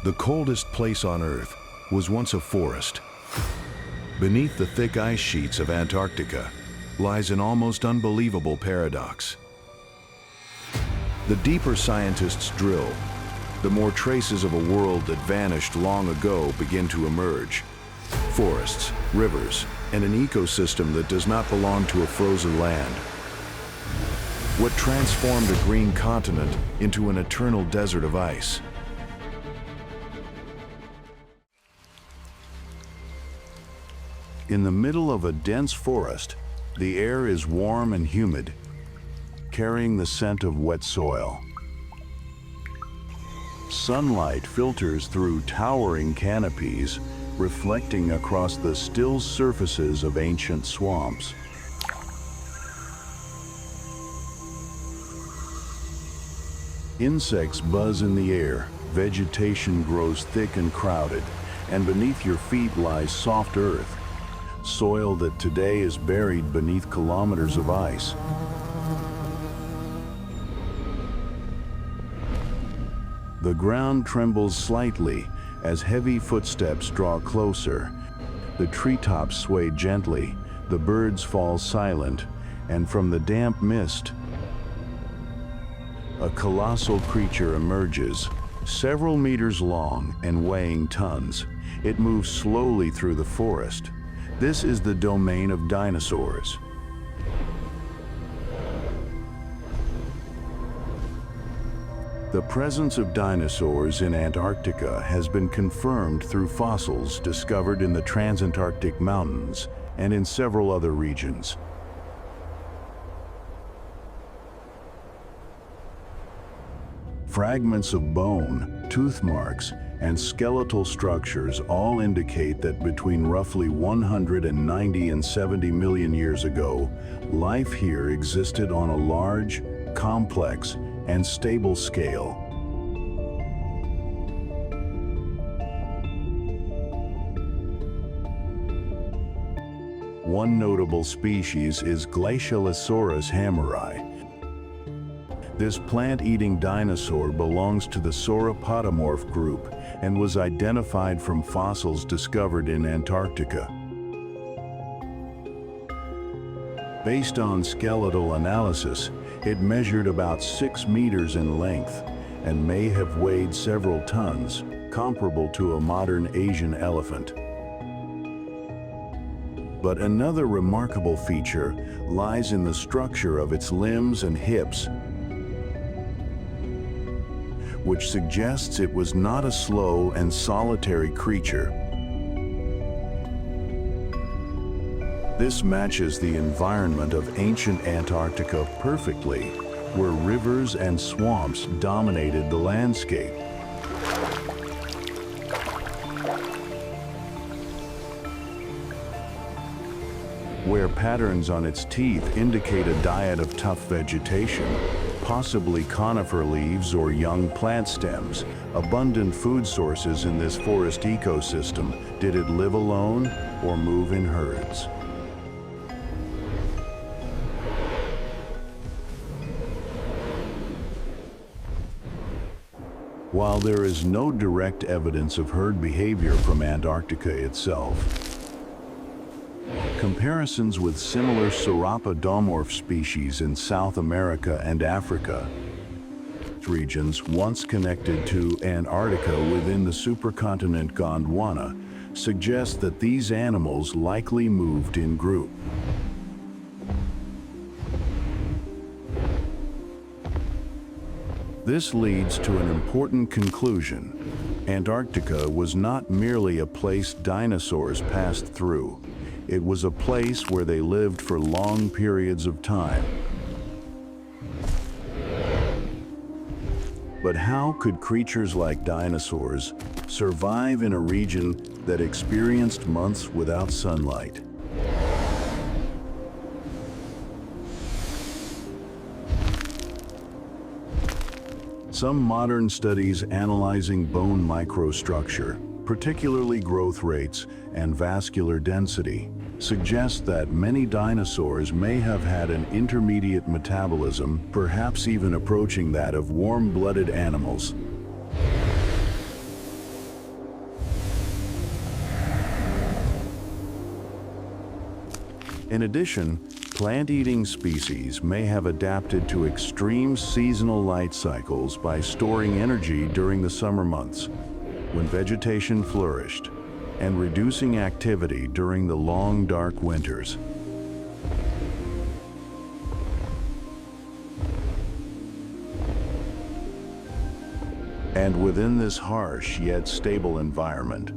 The coldest place on Earth was once a forest. Beneath the thick ice sheets of Antarctica lies an almost unbelievable paradox. The deeper scientists drill, the more traces of a world that vanished long ago begin to emerge. Forests, rivers, and an ecosystem that does not belong to a frozen land. What transformed a green continent into an eternal desert of ice? In the middle of a dense forest, the air is warm and humid, carrying the scent of wet soil. Sunlight filters through towering canopies, reflecting across the still surfaces of ancient swamps. Insects buzz in the air, vegetation grows thick and crowded, and beneath your feet lies soft earth, soil that today is buried beneath kilometers of ice. The ground trembles slightly as heavy footsteps draw closer. The treetops sway gently, the birds fall silent, and from the damp mist, a colossal creature emerges, several meters long and weighing tons. It moves slowly through the forest. This is the domain of dinosaurs. The presence of dinosaurs in Antarctica has been confirmed through fossils discovered in the Transantarctic Mountains and in several other regions. Fragments of bone, tooth marks, and skeletal structures all indicate that between roughly 190 and 70 million years ago, life here existed on a large, complex, and stable scale. One notable species is Glacialosaurus hammeri. This plant-eating dinosaur belongs to the sauropodomorph group and was identified from fossils discovered in Antarctica. Based on skeletal analysis, it measured about 6 meters in length and may have weighed several tons, comparable to a modern Asian elephant. But another remarkable feature lies in the structure of its limbs and hips, which suggests it was not a slow and solitary creature. This matches the environment of ancient Antarctica perfectly, where rivers and swamps dominated the landscape. Where patterns on its teeth indicate a diet of tough vegetation, possibly conifer leaves or young plant stems, abundant food sources in this forest ecosystem. Did it live alone or move in herds? While there is no direct evidence of herd behavior from Antarctica itself, comparisons with similar sauropodomorph species in South America and Africa, regions once connected to Antarctica within the supercontinent Gondwana, suggest that these animals likely moved in group. This leads to an important conclusion. Antarctica was not merely a place dinosaurs passed through. It was a place where they lived for long periods of time. But how could creatures like dinosaurs survive in a region that experienced months without sunlight? Some modern studies analyzing bone microstructure, particularly growth rates and vascular density, suggest that many dinosaurs may have had an intermediate metabolism, perhaps even approaching that of warm-blooded animals. In addition, plant-eating species may have adapted to extreme seasonal light cycles by storing energy during the summer months, when vegetation flourished, and reducing activity during the long, dark winters. And within this harsh yet stable environment,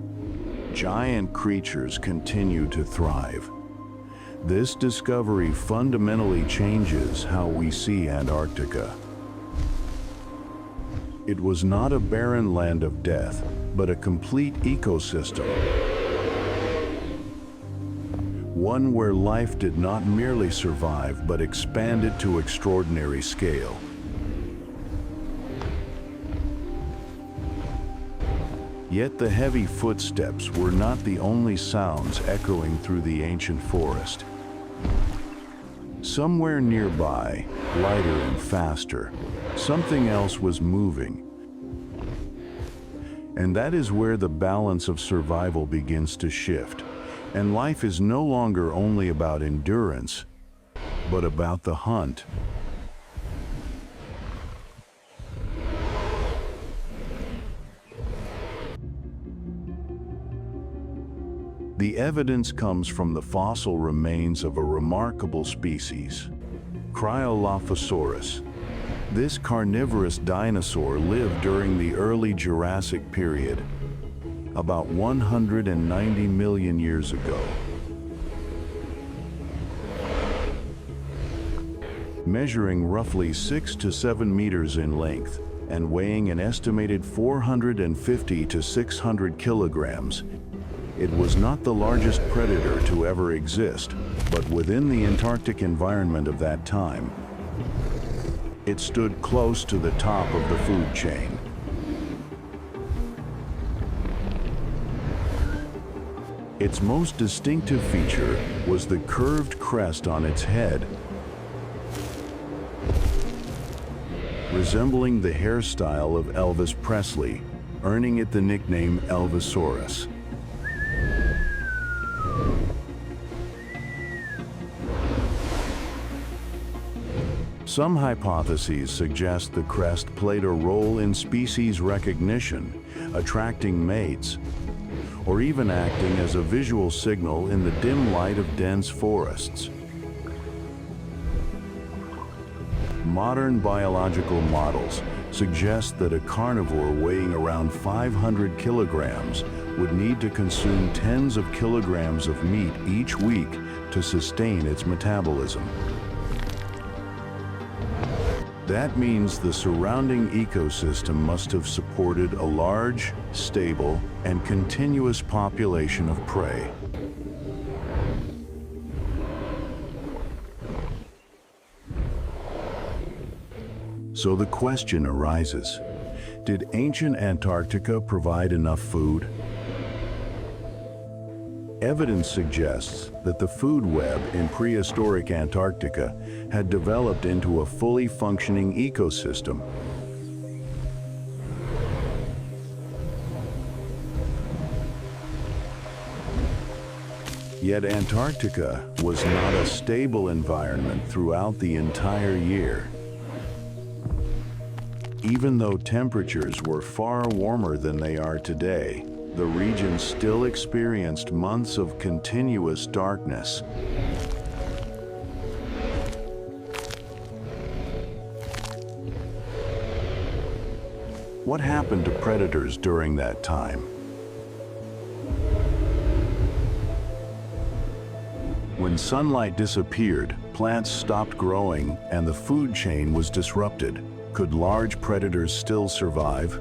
giant creatures continue to thrive. This discovery fundamentally changes how we see Antarctica. It was not a barren land of death, but a complete ecosystem. One where life did not merely survive, but expanded to extraordinary scale. Yet the heavy footsteps were not the only sounds echoing through the ancient forest. Somewhere nearby, lighter and faster, something else was moving. And that is where the balance of survival begins to shift, and life is no longer only about endurance, but about the hunt. The evidence comes from the fossil remains of a remarkable species, Cryolophosaurus. This carnivorous dinosaur lived during the early Jurassic period, about 190 million years ago. Measuring roughly 6 to 7 meters in length and weighing an estimated 450 to 600 kilograms, it was not the largest predator to ever exist, but within the Antarctic environment of that time, it stood close to the top of the food chain. Its most distinctive feature was the curved crest on its head, resembling the hairstyle of Elvis Presley, earning it the nickname Elvisaurus. Some hypotheses suggest the crest played a role in species recognition, attracting mates, or even acting as a visual signal in the dim light of dense forests. Modern biological models suggest that a carnivore weighing around 500 kilograms would need to consume tens of kilograms of meat each week to sustain its metabolism. That means the surrounding ecosystem must have supported a large, stable, and continuous population of prey. So the question arises, did ancient Antarctica provide enough food? Evidence suggests that the food web in prehistoric Antarctica had developed into a fully functioning ecosystem. Yet Antarctica was not a stable environment throughout the entire year. Even though temperatures were far warmer than they are today, the region still experienced months of continuous darkness. What happened to predators during that time? When sunlight disappeared, plants stopped growing and the food chain was disrupted. Could large predators still survive?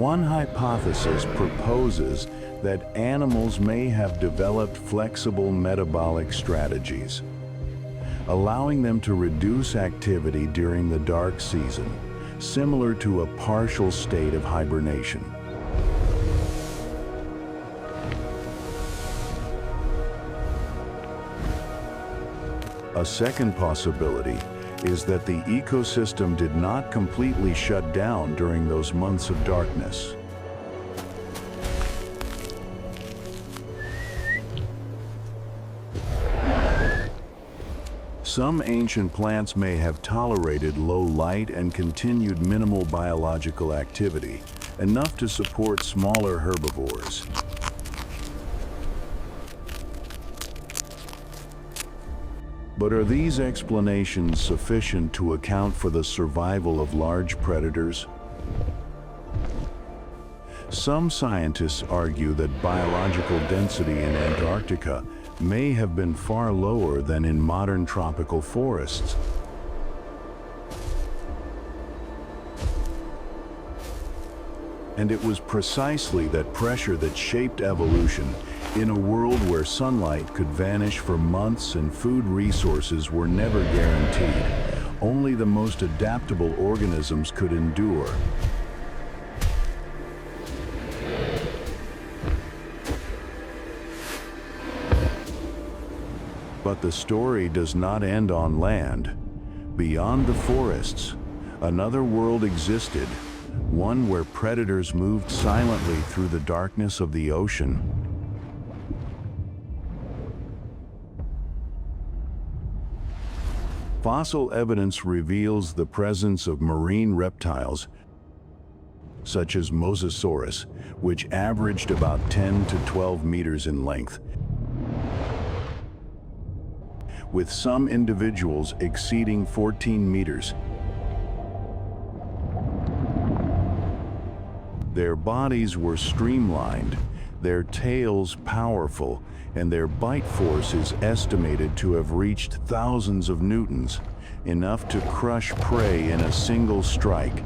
One hypothesis proposes that animals may have developed flexible metabolic strategies, allowing them to reduce activity during the dark season, similar to a partial state of hibernation. A second possibility is that the ecosystem did not completely shut down during those months of darkness. Some ancient plants may have tolerated low light and continued minimal biological activity, enough to support smaller herbivores. But are these explanations sufficient to account for the survival of large predators? Some scientists argue that biological density in Antarctica may have been far lower than in modern tropical forests. And it was precisely that pressure that shaped evolution in a world where sunlight could vanish for months and food resources were never guaranteed. Only the most adaptable organisms could endure. But the story does not end on land. Beyond the forests, another world existed, one where predators moved silently through the darkness of the ocean. Fossil evidence reveals the presence of marine reptiles, such as Mosasaurus, which averaged about 10 to 12 meters in length, with some individuals exceeding 14 meters. Their bodies were streamlined, their tails powerful, and their bite force is estimated to have reached thousands of newtons, enough to crush prey in a single strike.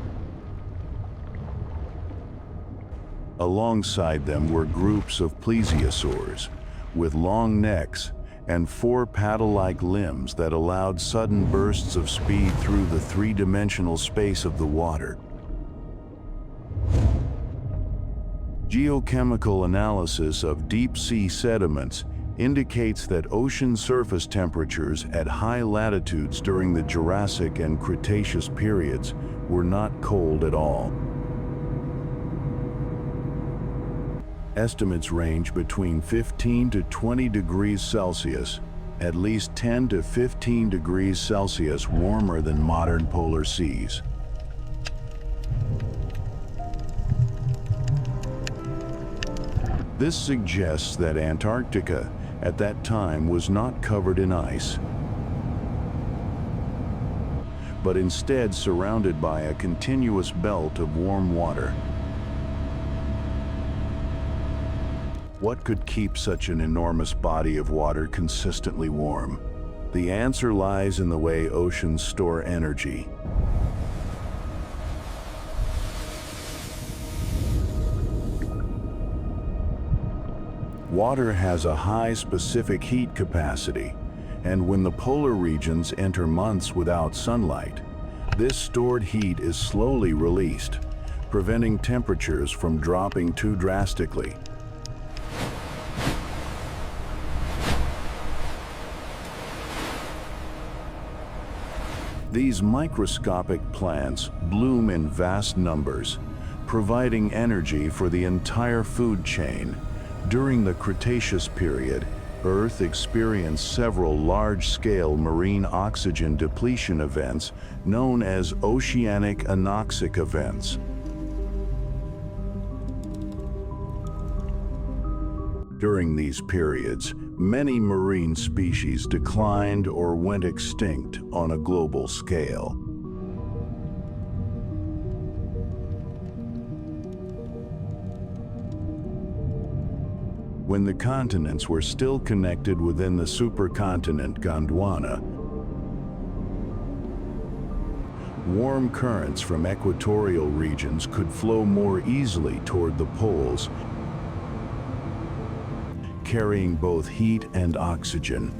Alongside them were groups of plesiosaurs, with long necks and 4 paddle-like limbs that allowed sudden bursts of speed through the three-dimensional space of the water. Geochemical analysis of deep-sea sediments indicates that ocean surface temperatures at high latitudes during the Jurassic and Cretaceous periods were not cold at all. Estimates range between 15 to 20 degrees Celsius, at least 10 to 15 degrees Celsius warmer than modern polar seas. This suggests that Antarctica at that time was not covered in ice, but instead surrounded by a continuous belt of warm water. What could keep such an enormous body of water consistently warm? The answer lies in the way oceans store energy. Water has a high specific heat capacity, and when the polar regions enter months without sunlight, this stored heat is slowly released, preventing temperatures from dropping too drastically. These microscopic plants bloom in vast numbers, providing energy for the entire food chain. During the Cretaceous period, Earth experienced several large-scale marine oxygen depletion events known as oceanic anoxic events. During these periods, many marine species declined or went extinct on a global scale. When the continents were still connected within the supercontinent Gondwana, warm currents from equatorial regions could flow more easily toward the poles, carrying both heat and oxygen.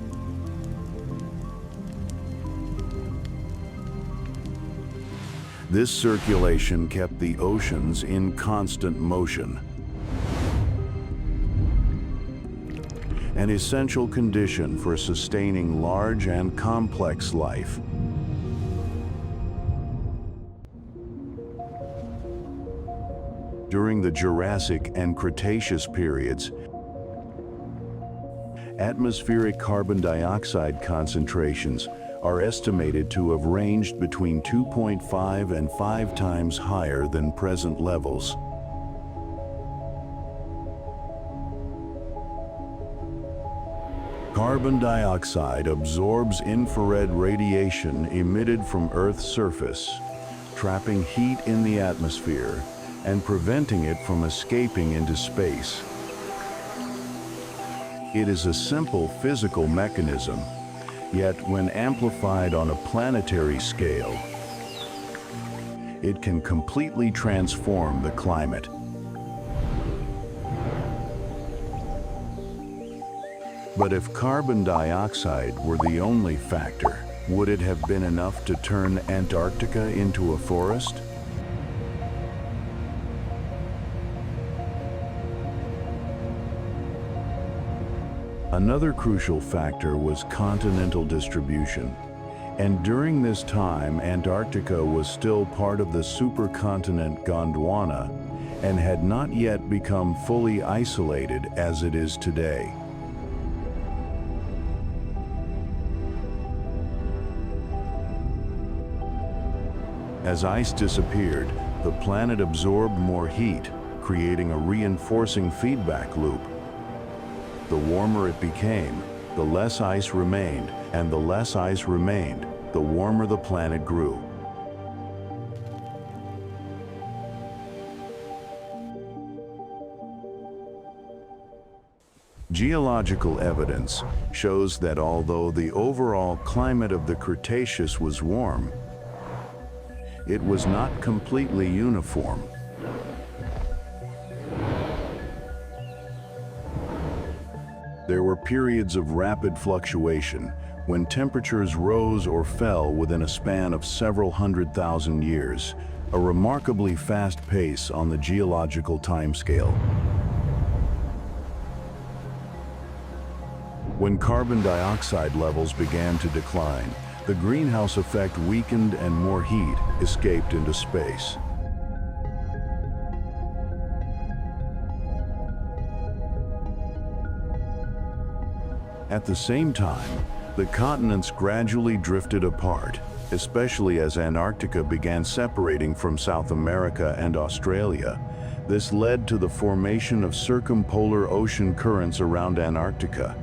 This circulation kept the oceans in constant motion, an essential condition for sustaining large and complex life. During the Jurassic and Cretaceous periods, atmospheric carbon dioxide concentrations are estimated to have ranged between 2.5 and 5 times higher than present levels. Carbon dioxide absorbs infrared radiation emitted from Earth's surface, trapping heat in the atmosphere and preventing it from escaping into space. It is a simple physical mechanism, yet when amplified on a planetary scale, it can completely transform the climate. But if carbon dioxide were the only factor, would it have been enough to turn Antarctica into a forest? Another crucial factor was continental distribution. And during this time, Antarctica was still part of the supercontinent Gondwana and had not yet become fully isolated as it is today. As ice disappeared, the planet absorbed more heat, creating a reinforcing feedback loop. The warmer it became, the less ice remained, and the less ice remained, the warmer the planet grew. Geological evidence shows that although the overall climate of the Cretaceous was warm, it was not completely uniform. There were periods of rapid fluctuation when temperatures rose or fell within a span of several 100,000 years, a remarkably fast pace on the geological timescale. When carbon dioxide levels began to decline, the greenhouse effect weakened and more heat escaped into space. At the same time, the continents gradually drifted apart, especially as Antarctica began separating from South America and Australia. This led to the formation of circumpolar ocean currents around Antarctica,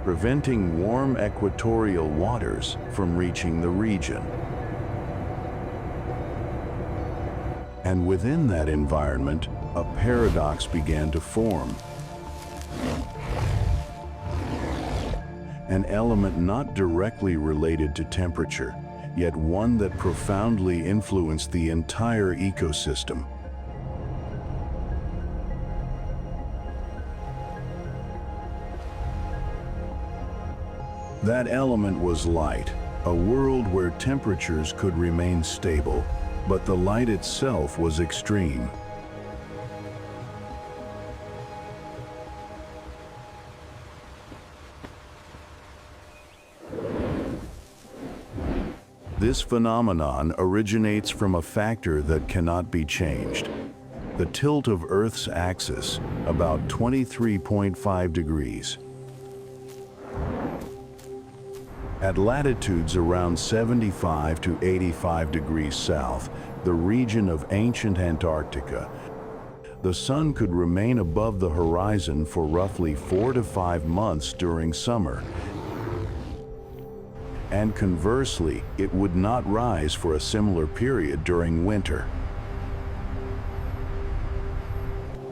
preventing warm equatorial waters from reaching the region. And within that environment, a paradox began to form. An element not directly related to temperature, yet one that profoundly influenced the entire ecosystem. That element was light, a world where temperatures could remain stable, but the light itself was extreme. This phenomenon originates from a factor that cannot be changed: the tilt of Earth's axis, about 23.5 degrees. At latitudes around 75 to 85 degrees south, the region of ancient Antarctica, the sun could remain above the horizon for roughly 4 to 5 months during summer, and conversely, it would not rise for a similar period during winter.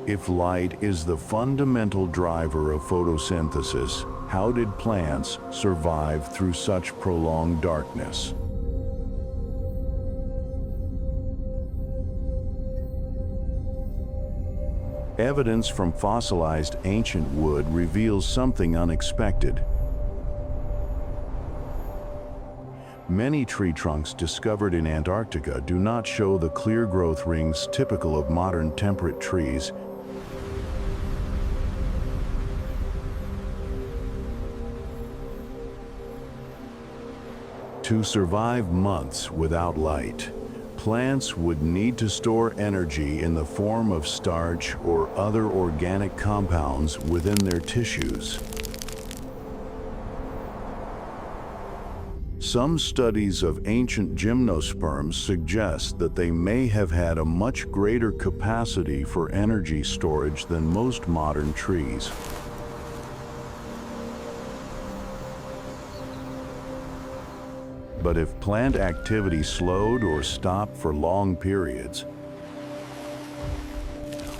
If light is the fundamental driver of photosynthesis, how did plants survive through such prolonged darkness? Evidence from fossilized ancient wood reveals something unexpected. Many tree trunks discovered in Antarctica do not show the clear growth rings typical of modern temperate trees. To survive months without light, plants would need to store energy in the form of starch or other organic compounds within their tissues. Some studies of ancient gymnosperms suggest that they may have had a much greater capacity for energy storage than most modern trees. But if plant activity slowed or stopped for long periods,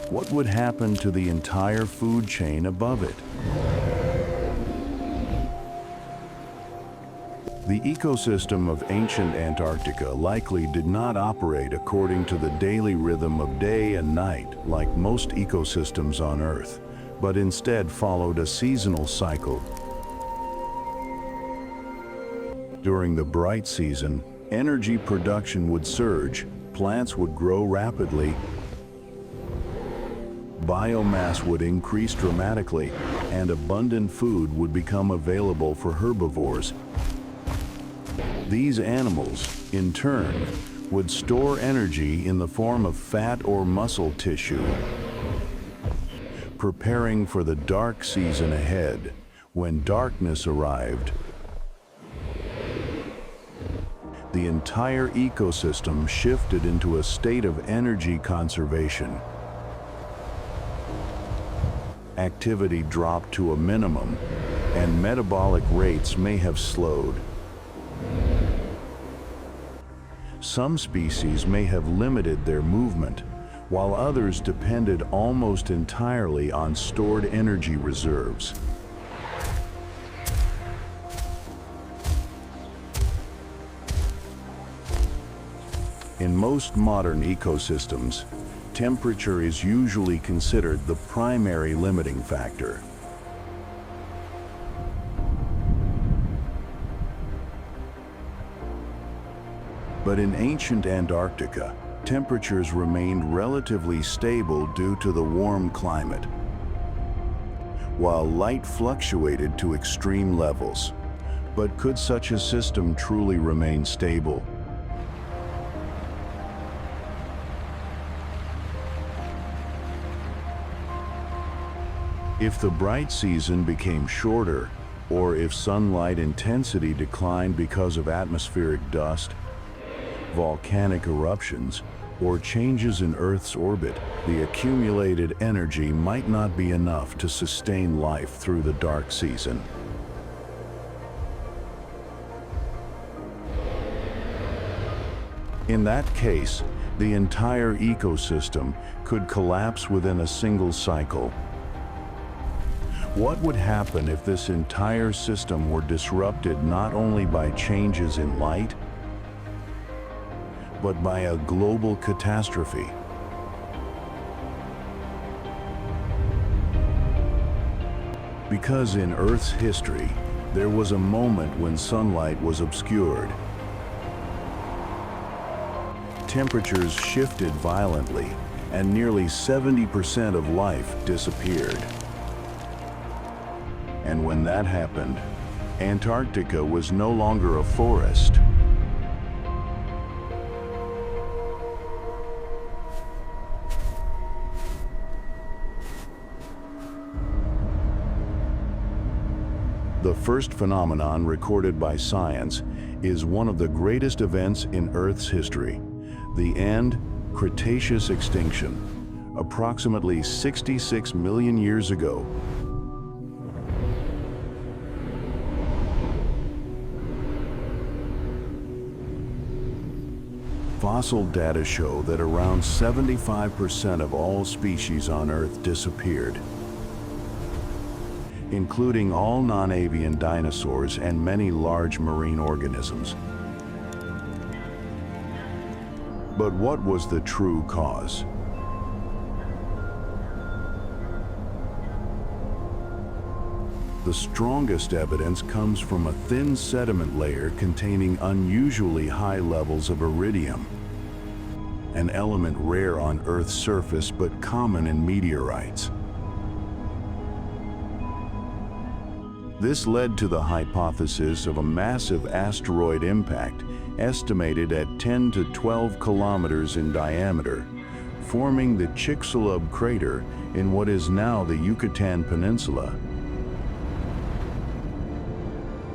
what would happen to the entire food chain above it? The ecosystem of ancient Antarctica likely did not operate according to the daily rhythm of day and night like most ecosystems on Earth, but instead followed a seasonal cycle. During the bright season, energy production would surge, plants would grow rapidly, biomass would increase dramatically, and abundant food would become available for herbivores. These animals, in turn, would store energy in the form of fat or muscle tissue, preparing for the dark season ahead. When darkness arrived, the entire ecosystem shifted into a state of energy conservation. Activity dropped to a minimum, and metabolic rates may have slowed. Some species may have limited their movement, while others depended almost entirely on stored energy reserves. In most modern ecosystems, temperature is usually considered the primary limiting factor. But in ancient Antarctica, temperatures remained relatively stable due to the warm climate, while light fluctuated to extreme levels. But could such a system truly remain stable? If the bright season became shorter, or if sunlight intensity declined because of atmospheric dust, volcanic eruptions, or changes in Earth's orbit, the accumulated energy might not be enough to sustain life through the dark season. In that case, the entire ecosystem could collapse within a single cycle. What would happen if this entire system were disrupted not only by changes in light, but by a global catastrophe? Because in Earth's history, there was a moment when sunlight was obscured. Temperatures shifted violently, and nearly 70% of life disappeared. And when that happened, Antarctica was no longer a forest. The first phenomenon recorded by science is one of the greatest events in Earth's history, the end Cretaceous extinction, approximately 66 million years ago. Fossil data show that around 75% of all species on Earth disappeared, including all non-avian dinosaurs and many large marine organisms. But what was the true cause? The strongest evidence comes from a thin sediment layer containing unusually high levels of iridium, an element rare on Earth's surface but common in meteorites. This led to the hypothesis of a massive asteroid impact estimated at 10 to 12 kilometers in diameter, forming the Chicxulub crater in what is now the Yucatan Peninsula.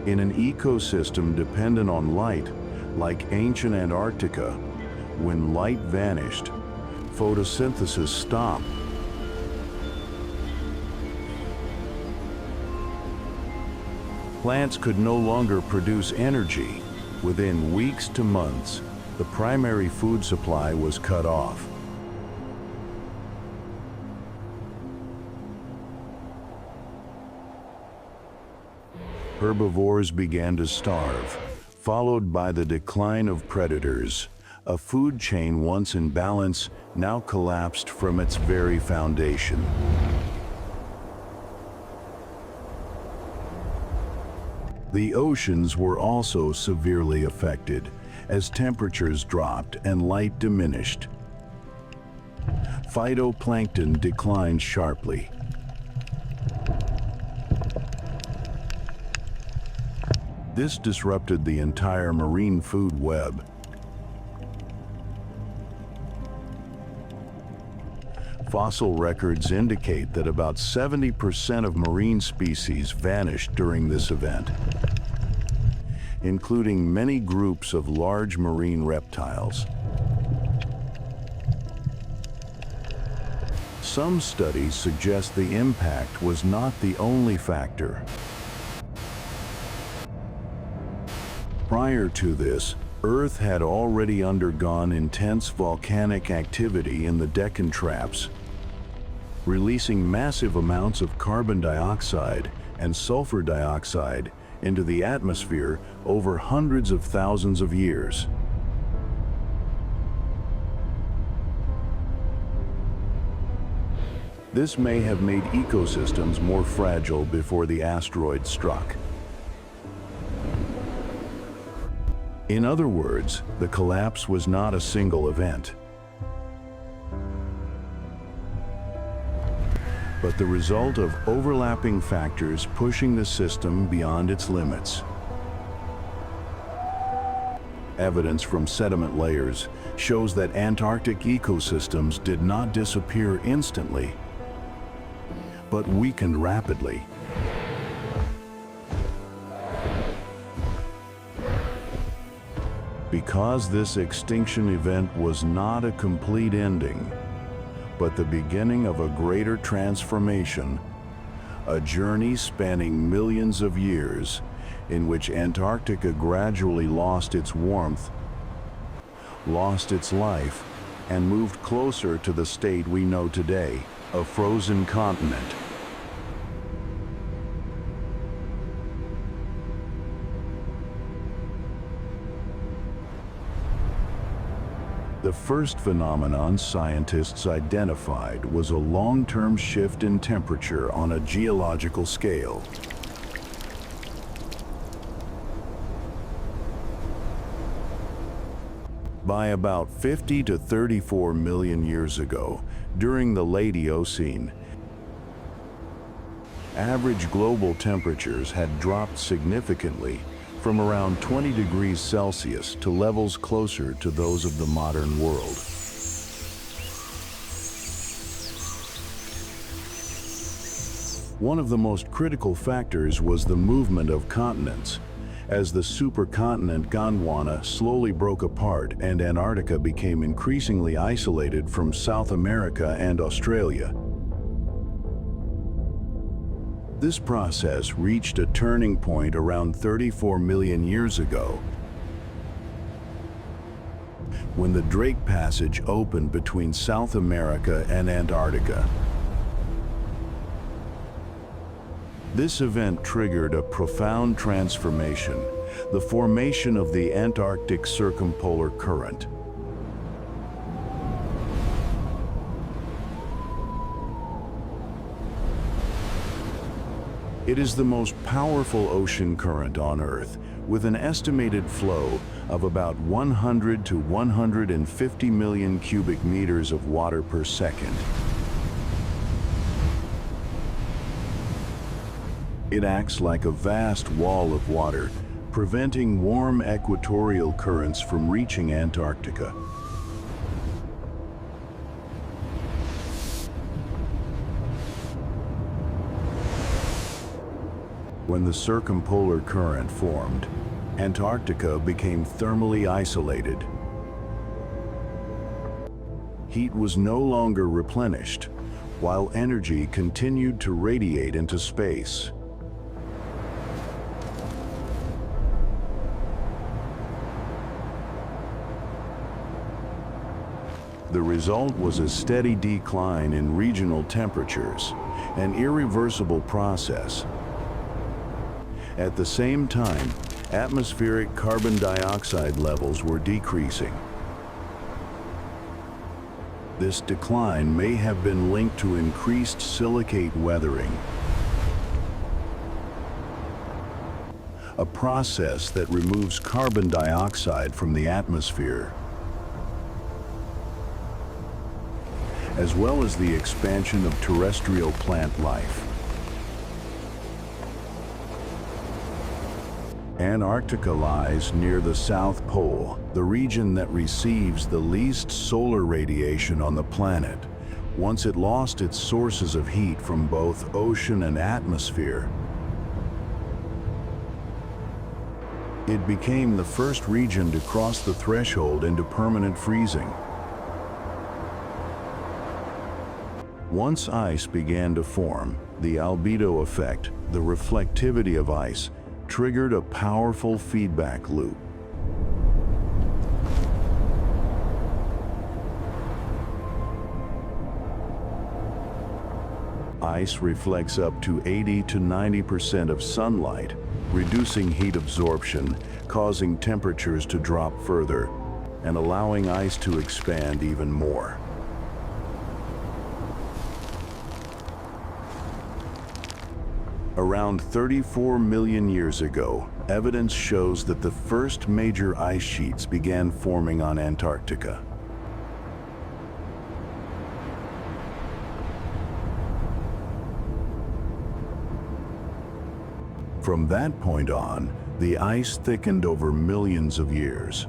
In an ecosystem dependent on light, like ancient Antarctica, when light vanished, photosynthesis stopped. Plants could no longer produce energy. Within weeks to months, the primary food supply was cut off. Herbivores began to starve, followed by the decline of predators. A food chain once in balance now collapsed from its very foundation. The oceans were also severely affected as temperatures dropped and light diminished. Phytoplankton declined sharply. This disrupted the entire marine food web. Fossil records indicate that about 70% of marine species vanished during this event, including many groups of large marine reptiles. Some studies suggest the impact was not the only factor. Prior to this, Earth had already undergone intense volcanic activity in the Deccan Traps, releasing massive amounts of carbon dioxide and sulfur dioxide into the atmosphere over hundreds of thousands of years. This may have made ecosystems more fragile before the asteroid struck. In other words, the collapse was not a single event, but the result of overlapping factors pushing the system beyond its limits. Evidence from sediment layers shows that Antarctic ecosystems did not disappear instantly, but weakened rapidly. Because this extinction event was not a complete ending, but the beginning of a greater transformation, a journey spanning millions of years in which Antarctica gradually lost its warmth, lost its life, and moved closer to the state we know today, a frozen continent. The first phenomenon scientists identified was a long-term shift in temperature on a geological scale. By about 50 to 34 million years ago, during the late Eocene, average global temperatures had dropped significantly from around 20 degrees Celsius to levels closer to those of the modern world. One of the most critical factors was the movement of continents, as the supercontinent Gondwana slowly broke apart and Antarctica became increasingly isolated from South America and Australia. This process reached a turning point around 34 million years ago, when the Drake Passage opened between South America and Antarctica. This event triggered a profound transformation, the formation of the Antarctic Circumpolar Current. It is the most powerful ocean current on Earth, with an estimated flow of about 100 to 150 million cubic meters of water per second. It acts like a vast wall of water, preventing warm equatorial currents from reaching Antarctica. When the circumpolar current formed, Antarctica became thermally isolated. Heat was no longer replenished, while energy continued to radiate into space. The result was a steady decline in regional temperatures, an irreversible process. At the same time, atmospheric carbon dioxide levels were decreasing. This decline may have been linked to increased silicate weathering, a process that removes carbon dioxide from the atmosphere, as well as the expansion of terrestrial plant life. Antarctica lies near the South Pole, the region that receives the least solar radiation on the planet. Once it lost its sources of heat from both ocean and atmosphere, it became the first region to cross the threshold into permanent freezing. Once ice began to form, the albedo effect, the reflectivity of ice, triggered a powerful feedback loop. Ice reflects up to 80 to 90% of sunlight, reducing heat absorption, causing temperatures to drop further, and allowing ice to expand even more. Around 34 million years ago, evidence shows that the first major ice sheets began forming on Antarctica. From that point on, the ice thickened over millions of years,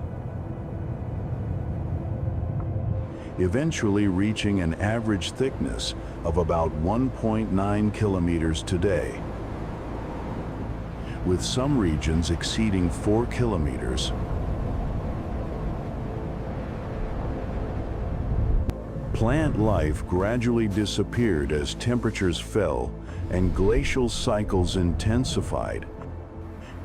eventually reaching an average thickness of about 1.9 kilometers today, with some regions exceeding 4 kilometers. Plant life gradually disappeared as temperatures fell and glacial cycles intensified.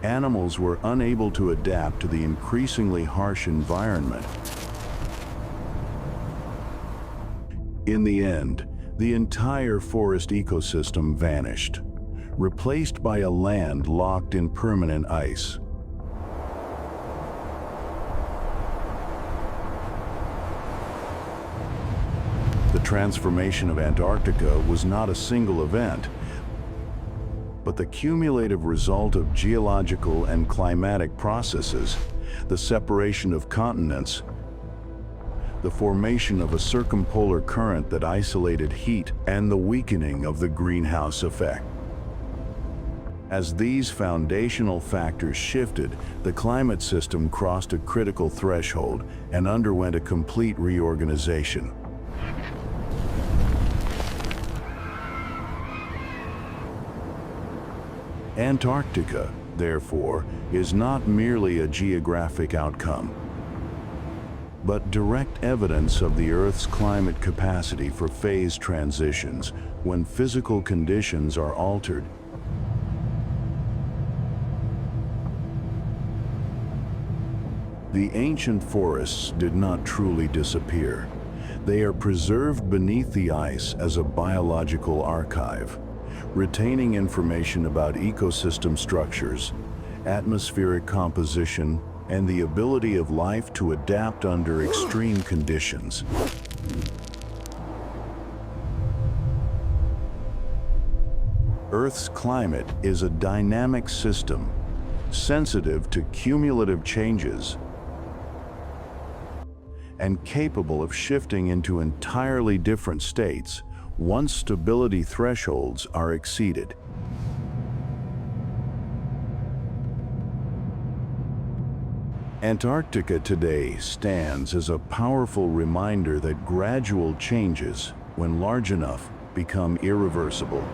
Animals were unable to adapt to the increasingly harsh environment. In the end, the entire forest ecosystem vanished, replaced by a land locked in permanent ice. The transformation of Antarctica was not a single event, but the cumulative result of geological and climatic processes, the separation of continents, the formation of a circumpolar current that isolated heat, and the weakening of the greenhouse effect. As these foundational factors shifted, the climate system crossed a critical threshold and underwent a complete reorganization. Antarctica, therefore, is not merely a geographic outcome, but direct evidence of the Earth's climate capacity for phase transitions when physical conditions are altered. The ancient forests did not truly disappear. They are preserved beneath the ice as a biological archive, retaining information about ecosystem structures, atmospheric composition, and the ability of life to adapt under extreme conditions. Earth's climate is a dynamic system, sensitive to cumulative changes, and capable of shifting into entirely different states once stability thresholds are exceeded. Antarctica today stands as a powerful reminder that gradual changes, when large enough, become irreversible.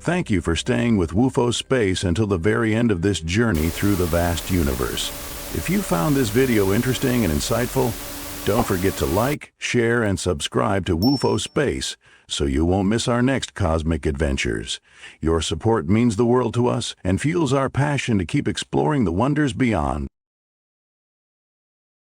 Thank you for staying with WUFO Space until the very end of this journey through the vast universe. If you found this video interesting and insightful, don't forget to like, share, and subscribe to WUFO Space so you won't miss our next cosmic adventures. Your support means the world to us and fuels our passion to keep exploring the wonders beyond.